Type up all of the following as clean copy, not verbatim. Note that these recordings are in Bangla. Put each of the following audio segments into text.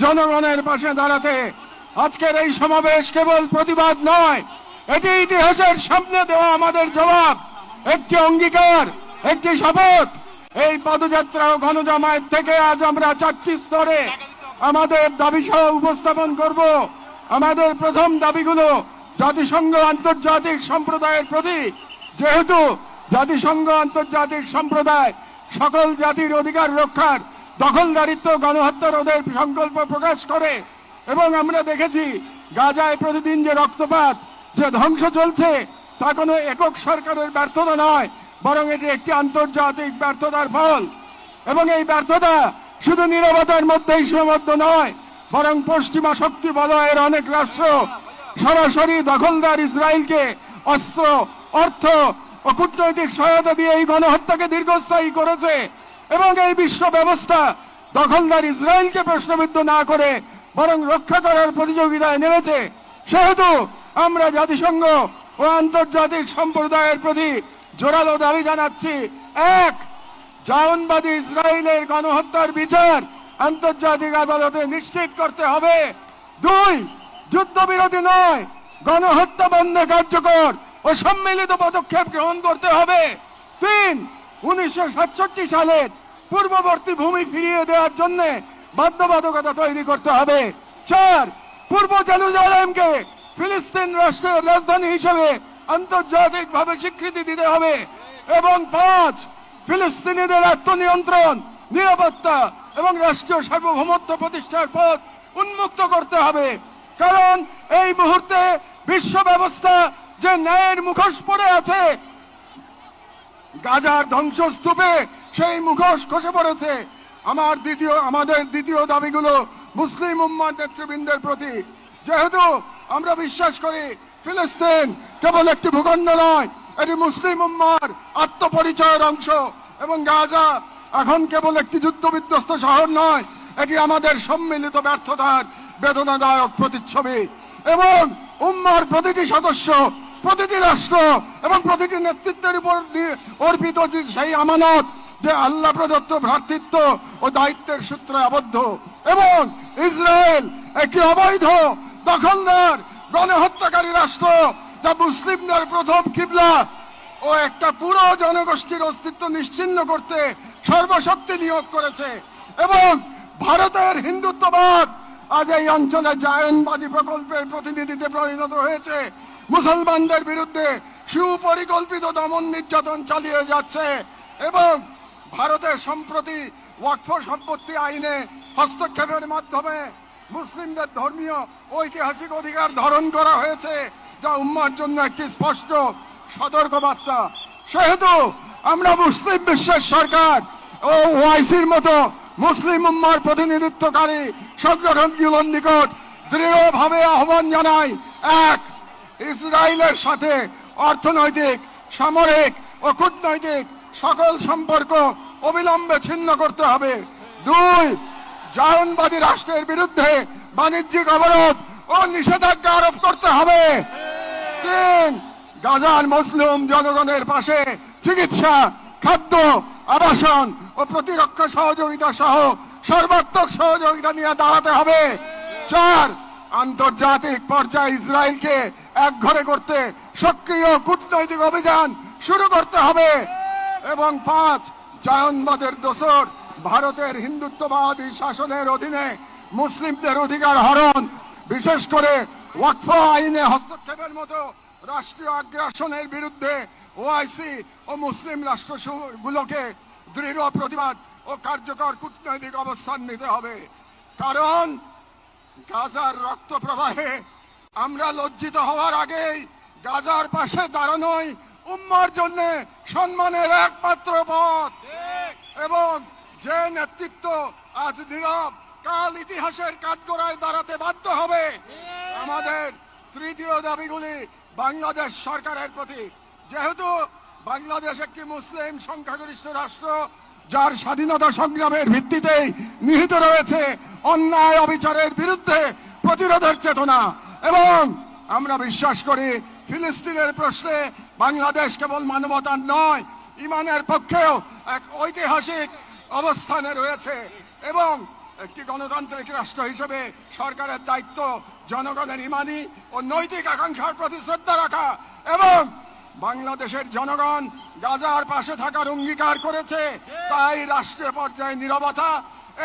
জনগণের পাশে দাঁড়াতে। আজকের এই সমাবেশ কেবল প্রতিবাদ নয়, এটি ইতিহাসের সামনে দেওয়া আমাদের জবাব, একটি অঙ্গীকার, একটি শপথ। এই পদযাত্রা ও গণজামায়াত থেকে আজ আমরা 4টি স্তরে আমাদের দাবি সহ উপস্থাপন করব। আমাদের প্রথম দাবিগুলো জাতিসংঘ আন্তর্জাতিক সম্প্রদায়ের প্রতি, যেহেতু জাতিসংঘ আন্তর্জাতিক সম্প্রদায় সকল জাতির অধিকার রক্ষার, দখলদারিত্ব, গণহত্যা রোধের সংকল্প প্রকাশ করে, এবং আমরা দেখেছি গাজায় প্রতিদিন যে রক্তপাত, যে ধ্বংস চলছে, তা কোনো একক সরকারের ব্যর্থতা নয়, বরং এটি একটি আন্তর্জাতিক ব্যর্থতার ফল। এবং এই ব্যর্থতা শুধু নীরবতার মধ্যেই সীমাবদ্ধ নয়, বরং পশ্চিমা শক্তি বলয়ের অনেক রাষ্ট্র সরাসরি দখলদার ইসরায়েলকে অস্ত্র, অর্থ ও কূটনৈতিক সহায়তা দিয়ে এই গণহত্যাকে দীর্ঘস্থায়ী করেছে। এবং এই বিশ্ব ব্যবস্থা দখলদার ইসরায়েলকে প্রশ্নবিদ্ধ না করে বরং রক্ষা করার প্রতিযোগিতায় নেমেছে। সেহেতু আমরা জাতিসংঘ ও আন্তর্জাতিক সম্প্রদায়ের প্রতি জোরালো দাবি জানাচ্ছি। 1. জায়নবাদী ইসরায়েলের গণহত্যার বিচার আন্তর্জাতিক আদালতে নিশ্চিত করতে হবে। 2. যুদ্ধবিরতি নয়, গণহত্যা বন্ধে কার্যকর ও সম্মিলিত পদক্ষেপ গ্রহণ করতে হবে। 3. 1967 সালের পূর্ববর্তী ভূমি ফিরিয়ে দেওয়ার জন্য বাধ্যবাধকতা তৈরি করতে হবে। 4. পূর্ব জেরুজালেমকে ফিলিস্তিন রাষ্ট্রের রাজধানী হিসেবে আন্তর্জাতিকভাবে স্বীকৃতি দিতে হবে। এবং 5. ফিলিস্তিনিদের আত্মনিয়ন্ত্রণ, নিরাপত্তা এবং রাষ্ট্রীয় সার্বভৌমত্ব প্রতিষ্ঠার পথ উন্মুক্ত করতে হবে। কারণ এই মুহূর্তে বিশ্ব ব্যবস্থা যে ন্যায়ের মুখোশ পড়ে আছে, গাজার ধ্বংসস্তূপে সেই মুখোশ খসে পড়েছে। আমাদের দ্বিতীয় দাবিগুলো মুসলিম উম্মার নেতৃবৃন্দের প্রতি। যেহেতু আমরা বিশ্বাস করি ফিলিস্তিন কেবল একটি ভূখণ্ড নয়, এটি মুসলিম উম্মার আত্মপরিচয়ের অংশ, এবং গাজা এখন কেবল একটি যুদ্ধবিধ্বস্ত শহর নয়, এটি আমাদের সম্মিলিত ব্যর্থতার বেদনাদায়ক প্রতিচ্ছবি। এবং উম্মার প্রতিটি সদস্য, প্রতিটি রাষ্ট্র এবং প্রতিটি নেতৃত্বের উপর অর্পিত সেই আমানত যে আল্লাহ প্রদত্ত ভ্রাতৃত্ব ও দায়িত্বের সূত্রে আবদ্ধ। এবং ইসরায়েল একটি অবৈধ, দখলদার, গণহত্যাকারী রাষ্ট্র, যা মুসলিমদের প্রথম কিবলা ও একটা পুরো জনগোষ্ঠীর অস্তিত্ব নিশ্চিহ্ন করতে সর্বশক্তি নিয়োগ করেছে। এবং ভারতের হিন্দুত্ববাদ আজ এই অঞ্চলে জায়নবাদী প্রকল্পের প্রতিনিধিতে পরিণত হয়েছে, মুসলমানদের বিরুদ্ধে সুপরিকল্পিত দমন নির্যাতন চালিয়ে যাচ্ছে। এবং ভারতের সম্প্রতি ওয়াকফ সম্পত্তি আইনে হস্তক্ষেপের মাধ্যমে মুসলিমদের ধর্মীয় ঐতিহাসিক অধিকার ধারণ করা হয়েছে, যা উম্মার জন্য একটি স্পষ্ট সতর্কবার্তা। সেহেতু আমরা মুসলিম বিশ্বের সরকার ও ওআইসির মতো মুসলিম উম্মার প্রতিনিধিত্বকারী সংগঠনগুলোর নিকট দৃঢ়ভাবে আহ্বান জানাই। 1. ইসরায়েলের সাথে অর্থনৈতিক, সামরিক ও কূটনৈতিক সকল সম্পর্ক অবিলম্বে ছিন্ন করতে হবে। 2. জায়নবাদী রাষ্ট্রের বিরুদ্ধে বাণিজ্যিক অবরোধ ও নিষেধাজ্ঞা আরোপ করতে হবে। 3. গাজার মুসলিম জনগণের পাশে চিকিৎসা, খাদ্য, আবাসন ও প্রতিরক্ষা সহযোগিতা সহ সর্বাত্মক সহযোগিতা নিয়ে দাঁড়াতে হবে। 4. আন্তর্জাতিক পর্যায়ে ইসরায়েলকে একঘরে করতে সক্রিয় কূটনৈতিক অভিযান শুরু করতে হবে। এবং 5. জায়নবাদের দোসর ভারতের হিন্দুত্ববাদী শাসনের অধীনে মুসলিমদের অধিকার হরণ, বিশেষ করে ওয়াকফ আইনে হস্তক্ষেপের মতো রাষ্ট্রীয় আগ্রাসনের বিরুদ্ধে ওআইসি ও মুসলিম রাষ্ট্রগুলোকে দৃঢ় প্রতিবাদ ও কার্যকর কূটনৈতিক অবস্থান নিতে হবে। কারণ গাজার রক্ত প্রবাহে আমরা লজ্জিত হওয়ার আগেই গাজার পাশে দাঁড়ানোই উম্মার জন্য সম্মানের একমাত্র পথ। এবং যে নেতৃত্ব আজ নীরব, কাল ইতিহাসের কাঠগড়ায় দাঁড়াতে বাধ্য হবে। আমাদের তৃতীয় দাবিগুলি বাংলাদেশ সরকারের প্রতি। যেহেতু বাংলাদেশ একটি মুসলিম সংখ্যাগরিষ্ঠ রাষ্ট্র, যার স্বাধীনতা সংগ্রামের ভিত্তিতেই নিহিত রয়েছে অন্যায় অবিচারের বিরুদ্ধে প্রতিরোধের চেতনা, এবং আমরা বিশ্বাস করি ফিলিস্তিনের প্রশ্নে বাংলাদেশ কেবল মানবতার নয়, ইমানের পক্ষেও এক ঐতিহাসিক অবস্থানে রয়েছে। এবং একটি গণতান্ত্রিক রাষ্ট্র হিসেবে সরকারের দায়িত্ব জনগণের ইমানি ও নৈতিক আকাঙ্ক্ষার প্রতি শ্রদ্ধা রাখা এবং বাংলাদেশের জনগণ গাজার পাশে থাকার অঙ্গীকার করেছে, তাই রাষ্ট্রীয় পর্যায়ে নীরবতা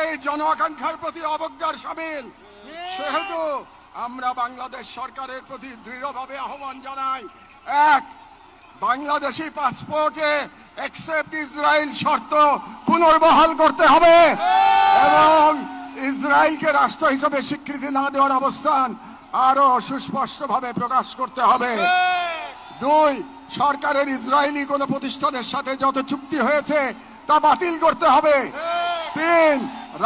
এই জন আকাঙ্ক্ষার প্রতি অবজ্ঞার সামিল। সেহেতু আমরা বাংলাদেশ সরকারের প্রতি দৃঢ়ভাবে আহ্বান জানাই, এক, বাংলাদেশি পাসপোর্টে অ্যাকসেপ্ট ইসরায়েল শর্ত পুনর্বহাল করতে হবে এবং ইসরায়েলকে রাষ্ট্র হিসেবে স্বীকৃতি না দেওয়ার অবস্থান আরো সুস্পষ্টভাবে প্রকাশ করতে হবে। দুই, সরকারের ইসরায়েলি কোন প্রতিষ্ঠানের সাথে যত চুক্তি হয়েছে তা বাতিল করতে হবে। তিন,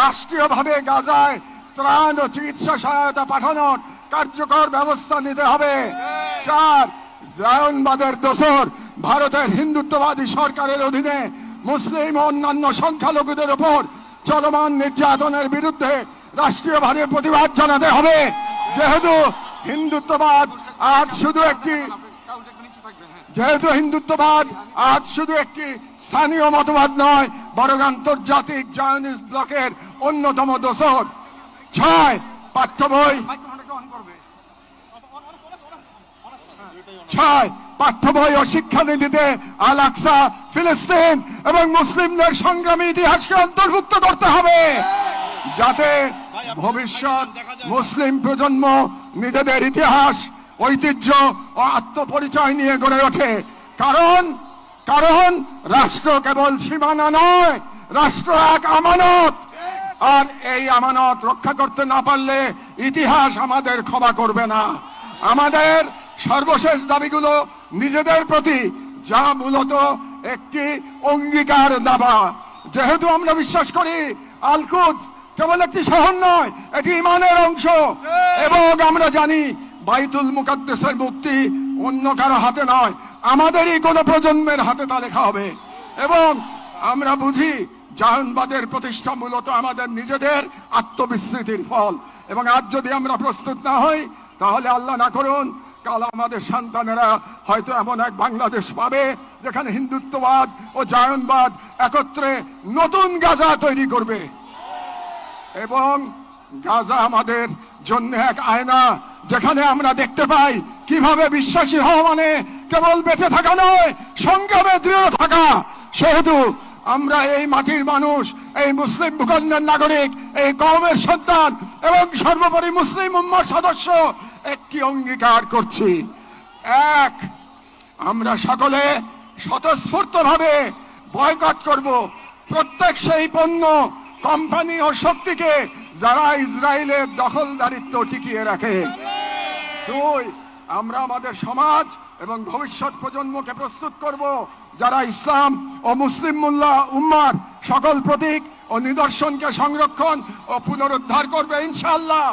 রাষ্ট্রীয়ভাবে গাজায় ত্রাণ ও চিকিৎসা সহায়তা পাঠানোর কার্যকর ব্যবস্থা নিতে হবে। চার, জায়নবাদের দোসর ভারতের হিন্দুত্ববাদী সরকারের অধীনে মুসলিম ও অন্যান্য সংখ্যালঘুদের উপর চলমান নির্যাতনের বিরুদ্ধে রাষ্ট্রীয়ভাবে প্রতিবাদ জানাতে হবে। যেহেতু হিন্দুত্ববাদ আজ শুধু একটি স্থানীয় মতবাদ নয়, বরং আন্তর্জাতিক জায়নিস্ট ব্লকের অন্যতম দোসর। ছয়, পাঠ্য বই ও শিক্ষানীতিতে আল আকসা, ফিলিস্তিন এবং মুসলিমদের সংগ্রামী ইতিহাসকে অন্তর্ভুক্ত করতে হবে, যাতে ভবিষ্যৎ মুসলিম প্রজন্ম নিজেদের ইতিহাস, ঐতিহ্য ও আত্মপরিচয় নিয়ে গড়ে ওঠে। কারণ রাষ্ট্র কেবল সীমানা নয়, রাষ্ট্র এক আমানত, আর এই আমানত রক্ষা করতে না পারলে ইতিহাস আমাদের ক্ষমা করবে না। আমাদের সর্বশেষ দাবিগুলো নিজেদের প্রতি, যা মূলত একটি অঙ্গীকার দাবা। যেহেতু আমরা বিশ্বাস করি আল কুদস কেবল একটি শহর নয়, এটি ঈমানের অংশ, এবং আমরা জানি বাইতুল মুকাদ্দাসের মুক্তি অন্য কারো হাতে নয়, আমাদেরই কোন প্রজন্মের হাতে তা লেখা হবে। এবং আমরা বুঝি জায়নবাদের প্রতিষ্ঠা মূলত আমাদের নিজেদের আত্মবিস্মৃতির ফল, এবং আজ যদি আমরা প্রস্তুত না হই তাহলে আল্লাহ না করুন কাল আমাদের সন্তানেরা হয়তো এমন এক বাংলাদেশ পাবে যেখানে হিন্দুত্ববাদ ও জায়নবাদ একত্রে নতুন গাজা তৈরি করবে। এবং গাজা আমাদের জন্য এক আয়না, যেখানে আমরা দেখতে পাই কিভাবে বিশ্বাসী হওয়া মানে কেবল বেঁচে থাকা নয়, সংগ্রামে দৃঢ় থাকা। সেহেতু আমরা এই মাটির মানুষ, এই মুসলিম ভূখণ্ডের নাগরিক, এই কওমের সন্তান এবং সর্বোপরি মুসলিম উম্মার সদস্য একটি অঙ্গীকার করছি। এক, আমরা সকলে স্বতঃস্ফূর্তভাবে বয়কট করব প্রত্যেক সেই পণ্য, কোম্পানি ও শক্তিকে যারা ইসরায়েলের দখলদারিত্ব টিকিয়ে রাখে। দুই, আমরা আমাদের সমাজ এবং ভবিষ্যৎ প্রজন্মকে প্রস্তুত করব যারা ইসলাম ও মুসলিম উম্মার সকল প্রতীক ও নিদর্শনকে সংরক্ষণ ও পুনরুদ্ধার করবে ইনশাআল্লাহ।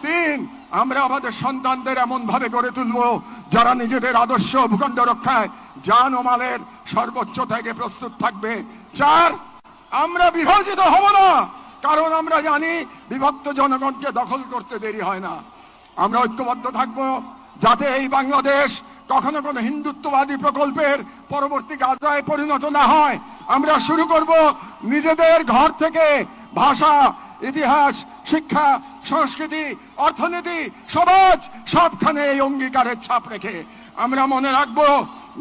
তিন, আমরা আমাদের সন্তানদের এমন ভাবে গড়ে তুলব যারা নিজেদের আদর্শ ভূখণ্ড রক্ষায় জান ও মালের সর্বোচ্চ ত্যাগে প্রস্তুত থাকবে। চার, আমরা বিভাজিত হব না, কারণ আমরা জানি বিভক্ত জনগণকে দখল করতে দেরি হয় না। আমরা ঐক্যবদ্ধ থাকব যাতে এই বাংলাদেশ কখনো কোনো হিন্দুত্ববাদী প্রকল্পের পরবর্তী গাজায় পরিণত না হয়। আমরা শুরু করব নিজেদের ঘর থেকে, ভাষা, ইতিহাস, শিক্ষা, সংস্কৃতি, অর্থনীতি, সমাজ সবখানে এই অঙ্গীকারের ছাপ রেখে। আমরা মনে রাখব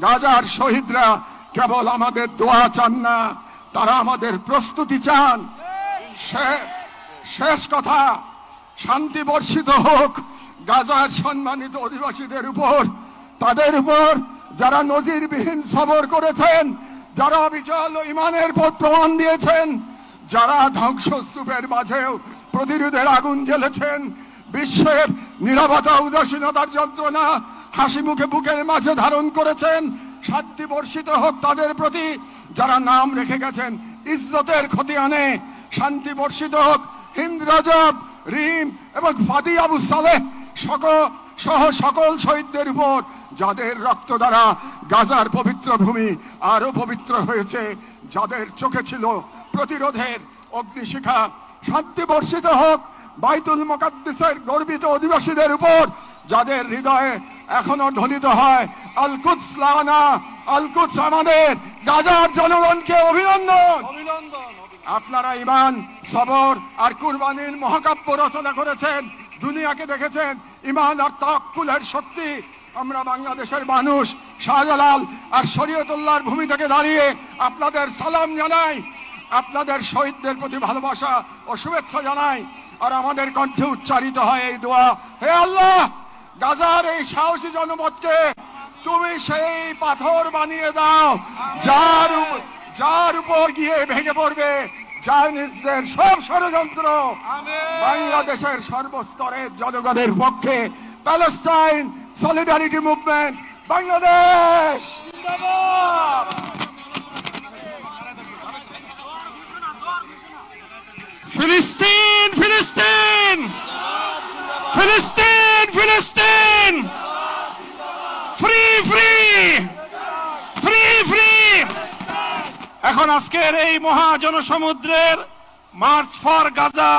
গাজার শহীদরা কেবল আমাদের দোয়া চান না, তারা আমাদের প্রস্তুতি চান। শেষ কথা, শান্তি বর্ষিত হোক গাজার সম্মানিত অধিবাসীদের উপর, তাদের উপর যারা নজিরবিহীন সবর করেছেন, যারা অবিচল ঈমানের পথ প্রমাণ দিয়েছেন, যারা ধ্বংসস্তূপের মাঝেও প্রতিরোধের আগুন জ্বেলেছেন, বিশ্বের নীরবতা উদাসীনতার যন্ত্রণা হাসি মুখে বুকের মাঝে ধারণ করেছেন। শান্তি বর্ষিত হোক তাদের প্রতি যারা নাম রেখে গেছেন ইজ্জতের খতিয়ানে। শান্তি বর্ষিত হোক হিন্দ রজব, রিম এবং ফাদি আবু সালেহ সহ সকল শহীদদের উপর, যাদের রক্ত দ্বারা গাজার পবিত্র ভূমি আরো পবিত্র হয়েছে, যাদের চোখে ছিল প্রতিরোধের অগ্নিশিখা। শান্তি বর্ষিত হোক বাইতুল মুকাদ্দাসের গর্বিত অধিবাসীদের উপর, যাদের হৃদয়ে এখনো ধ্বনিত হয় আল কুদস লানা, আল কুদস আমাদের। গাজার জনগণকে অভিনন্দন। আপনারা ঈমান, সবর আর কুরবানির মহাকাব্য রচনা করেছেন, দুনিয়াকে দেখেছেন ঈমান আর তাওয়াক্কুলের শক্তি। আমরা বাংলাদেশের মানুষ শাহজালাল আর শরীয়তুল্লাহর ভূমি থেকে দাঁড়িয়ে আপনাদের সালাম জানাই, আপনাদের শহীদদের প্রতি ভালোবাসা ও শুভেচ্ছা জানাই। আর আমাদের কণ্ঠে উচ্চারিত হয় এই দোয়া, হে আল্লাহ, গাজার এই সাহসী জনপদকে তুমি সেই পাথর বানিয়ে দাও যার উপর গিয়ে ভেঙে পড়বে চাইনিজদের সব ষড়যন্ত্র। বাংলাদেশের সর্বস্তরের জনগণের পক্ষে প্যালেস্টাইন সলিডারিটি মুভমেন্ট বাংলাদেশ জিন্দাবাদ। ফিলিস্তিন ফিলিস্তিন ফিলিস্তিন ফিলিস্তিন, ফ্রি ফ্রি ফ্রি ফ্রি। এখন আজকের এই মহা জনসমুদ্রের মার্চ ফর গাজা